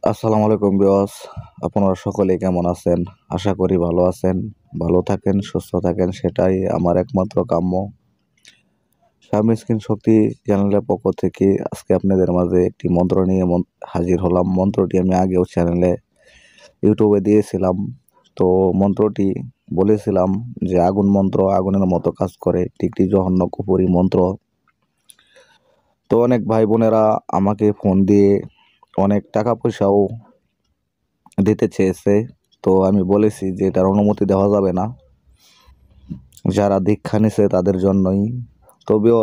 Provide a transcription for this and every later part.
আসসালামু আলাইকুম বিয়স, আপনারা সকলে কেমন আছেন? আশা করি ভালো আছেন। ভালো থাকেন, সুস্থ থাকেন, সেটাই আমার একমাত্র কাম্য। স্বামী স্ক্রিন শক্তি চ্যানেলের পক্ষ থেকে আজকে আপনাদের মাঝে একটি মন্ত্র নিয়ে হাজির হলাম। মন্ত্রটি আমি আগেও চ্যানেলে ইউটিউবে দিয়েছিলাম। তো মন্ত্রটি বলেছিলাম যে আগুন মন্ত্র আগুনের মতো কাজ করে, টিকটি জঘন্য কুপুরি মন্ত্র। তো অনেক ভাই বোনেরা আমাকে ফোন দিয়ে অনেক টাকা পয়সাও দিতে চেয়েছে। তো আমি বলেছি যে এটার অনুমতি দেওয়া যাবে না, যারা দীক্ষা নিছে তাদের জন্যই। তবেও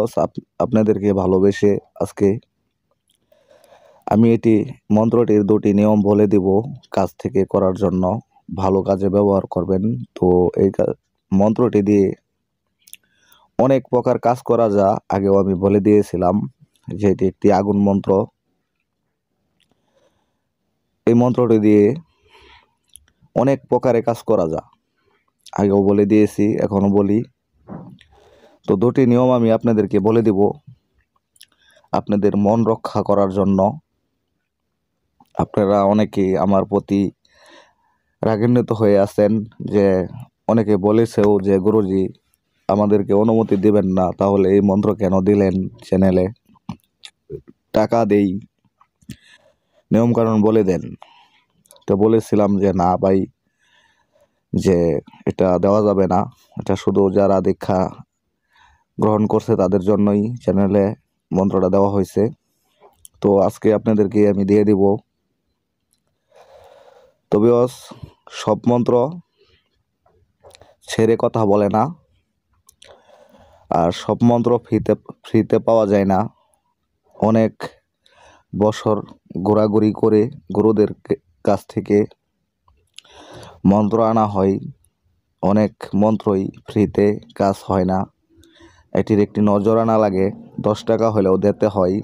আপনাদেরকে ভালোবেসে আজকে আমি এটি মন্ত্রটির দুটি নিয়ম বলে দিব কাজ থেকে করার জন্য, ভালো কাজে ব্যবহার করবেন। তো এই মন্ত্রটি দিয়ে অনেক প্রকার কাজ করা আগেও আমি বলে দিয়েছিলাম যে এটি একটি আগুন মন্ত্র। এই মন্ত্রটি দিয়ে অনেক প্রকারে কাজ করা আগেও বলে দিয়েছি, এখনো বলি। তো দুটি নিয়ম আমি আপনাদেরকে বলে দিব আপনাদের মন রক্ষা করার জন্য। আপনারা অনেকেই আমার প্রতি রাগান্বিত হয়ে আছেন, যে অনেকে বলেছেও যে গুরুজি আমাদেরকে অনুমতি দিবেন না, তাহলে এই মন্ত্র কেন দিলেন চ্যানেলে? টাকা দেই, নিয়মকানুন বলে দেন। তো বলেছিলাম যে না ভাই, যে এটা দেওয়া যাবে না, এটা শুধু যারা দীক্ষা গ্রহণ করছে তাদের জন্যই চ্যানেলে মন্ত্রটা দেওয়া হয়েছে। তো আজকে আপনাদেরকে আমি দিয়ে দিব। তবে সব মন্ত্র ছেড়ে কথা বলে না, আর সব মন্ত্র ফ্রিতে পাওয়া যায় না। অনেক বছর ঘোরাঘুরি করে গুরুদের কাছ থেকে মন্ত্র আনা হয়। অনেক মন্ত্রই ফ্রিতে কাজ হয় না। এটির একটি নজরানা লাগে, 10 টাকা হলেও দিতে হয়।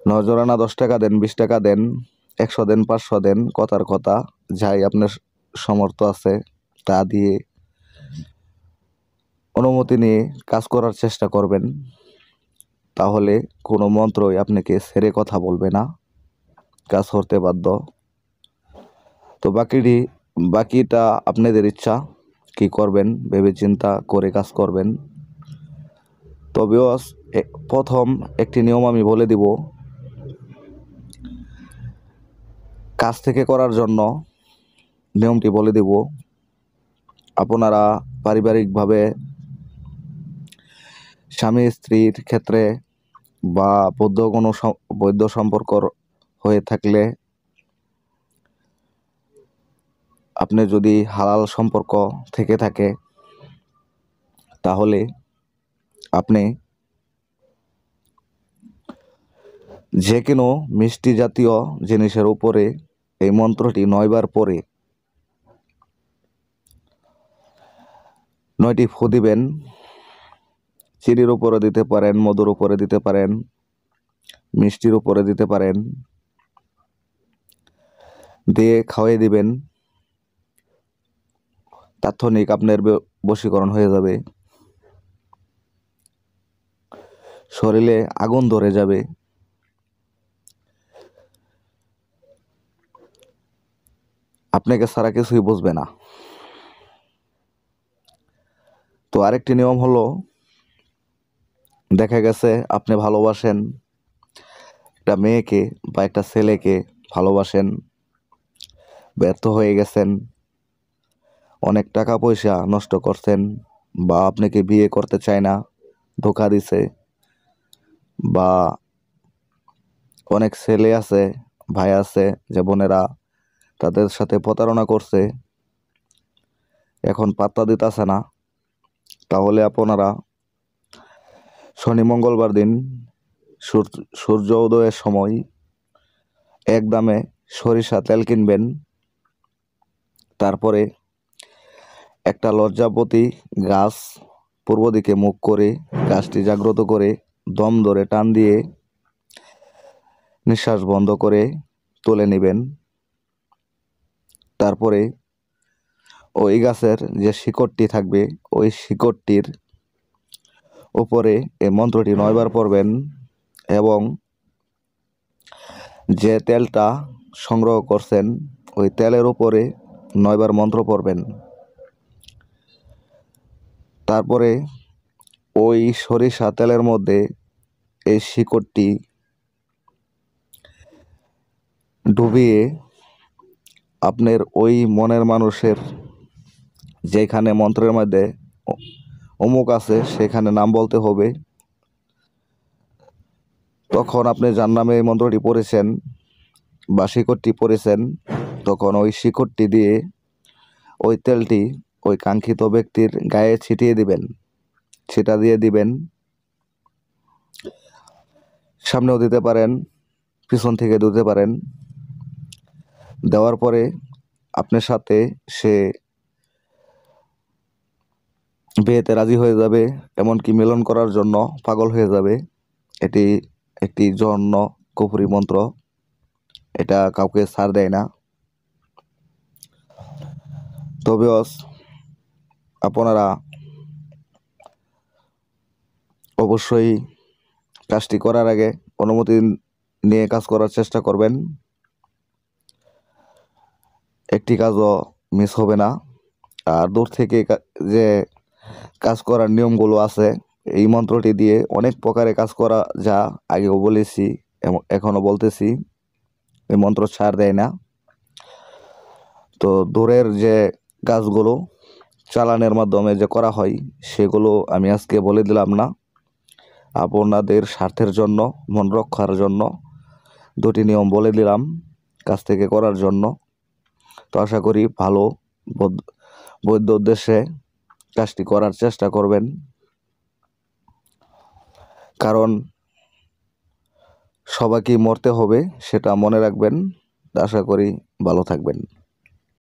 নজরানা 10 টাকা দেন, 20 টাকা দেন, 100 দেন, 500 দেন, কথার কথা, যাই আপনার সমর্থ আছে তা দিয়ে অনুমতি নিয়ে কাজ করার চেষ্টা করবেন। তাহলে কোনো মন্ত্রই আপনাকে ছেড়ে কথা বলবে না, কাজ করতে বাধ্য। তো বাকিটা আপনাদের ইচ্ছা, কি করবেন ভেবে চিন্তা করে কাজ করবেন। তবেও প্রথম একটি নিয়ম আমি বলে দিব। কাজ থেকে করার জন্য নিয়মটি বলে দিব। আপনারা পারিবারিকভাবে স্বামী স্ত্রীর ক্ষেত্রে বা বৈধ সম্পর্ক হয়ে থাকলে, আপনি যদি হালাল সম্পর্ক থেকে থাকে, তাহলে আপনি যে কোনো মিষ্টি জাতীয় জিনিসের উপরে এই মন্ত্রটি 9 বার পরে 9টি ফু দিবেন। চিনির উপরে দিতে পারেন, মধুর উপরে দিতে পারেন, মিষ্টির উপরে দিতে পারেন, দিয়ে খাওয়াই দিবেন। তাৎক্ষণিক আপনার বশীকরণ হয়ে যাবে, শরীরে আগুন ধরে যাবে। আপনাকে ছাড়া কিছুই বুঝবে না। তো আরেকটি নিয়ম হলো, দেখা গেছে আপনি ভালোবাসেন একটা মেয়েকে বা একটা ছেলেকে, ভালোবাসেন, ব্যর্থ হয়ে গেছেন, অনেক টাকা পয়সা নষ্ট করছেন, বা আপনাকে বিয়ে করতে চায় না, ধোঁকা দিছে, বা অনেক ছেলে আছে, ভাই আছে, যে বোনেরা তাদের সাথে প্রতারণা করছে, এখন পাত্তা দিতেছে না। তাহলে আপনারা শনি মঙ্গলবার দিন সূর্য উদয়ের সময় এক দামে সরিষা তেল কিনবেন। তারপরে একটা লজ্জাপতি গাছ পূর্ব দিকে মুখ করে গাছটি জাগ্রত করে দম ধরে টান দিয়ে নিঃশ্বাস বন্ধ করে তুলে নেবেন। তারপরে ওই গাছের যে শিকড়টি থাকবে, ওই শিকড়টির উপরে এই মন্ত্রটি 9 বার পড়বেন, এবং যে তেলটা সংগ্রহ করছেন ওই তেলের উপরে 9 বার মন্ত্র পড়বেন। তারপরে ওই সরিষা তেলের মধ্যে এই শিকড়টি ডুবিয়ে আপনার ওই মনের মানুষের যেখানে মন্ত্রের মধ্যে অমুক আছে সেখানে নাম বলতে হবে। তখন আপনি যার নামে এই মন্ত্রটি পড়েছেন বা শিকড়টি পড়েছেন, তখন ওই শিকড়টি দিয়ে ওই তেলটি ওই কাঙ্ক্ষিত ব্যক্তির গায়ে ছিটিয়ে দিবেন। ছিটা দিয়ে দিবেন, সামনেও দিতে পারেন, পিছন থেকে দিতে পারেন। দেওয়ার পরে আপনার সাথে সে বিয়েতে রাজি হয়ে যাবে, এমনকি মিলন করার জন্য পাগল হয়ে যাবে। এটি একটি জঘন্য কুফরি মন্ত্র, এটা কাউকে ছাড় দেয় না। তবে আপনারা অবশ্যই কাজটি করার আগে অনুমতি নিয়ে কাজ করার চেষ্টা করবেন। একটি কাজও মিস হবে না। আর দূর থেকে যে কাজ করার নিয়মগুলো আছে, এই মন্ত্রটি দিয়ে অনেক প্রকারে কাজ করা যা আগেও বলেছি, এখনও বলতেছি। এই মন্ত্র ছাড় দেয় না। তো দূরের যে কাজগুলো চালানের মাধ্যমে যে করা হয় সেগুলো আমি আজকে বলে দিলাম না। আপনাদের স্বার্থের জন্য, মন রক্ষার জন্য দুটি নিয়ম বলে দিলাম কাজ থেকে করার জন্য। তো আশা করি ভালো বৈধ উদ্দেশ্যে কাজটি করার চেষ্টা করবেন, কারণ সবাইকেই মরতে হবে সেটা মনে রাখবেন। আশা করি ভালো থাকবেন।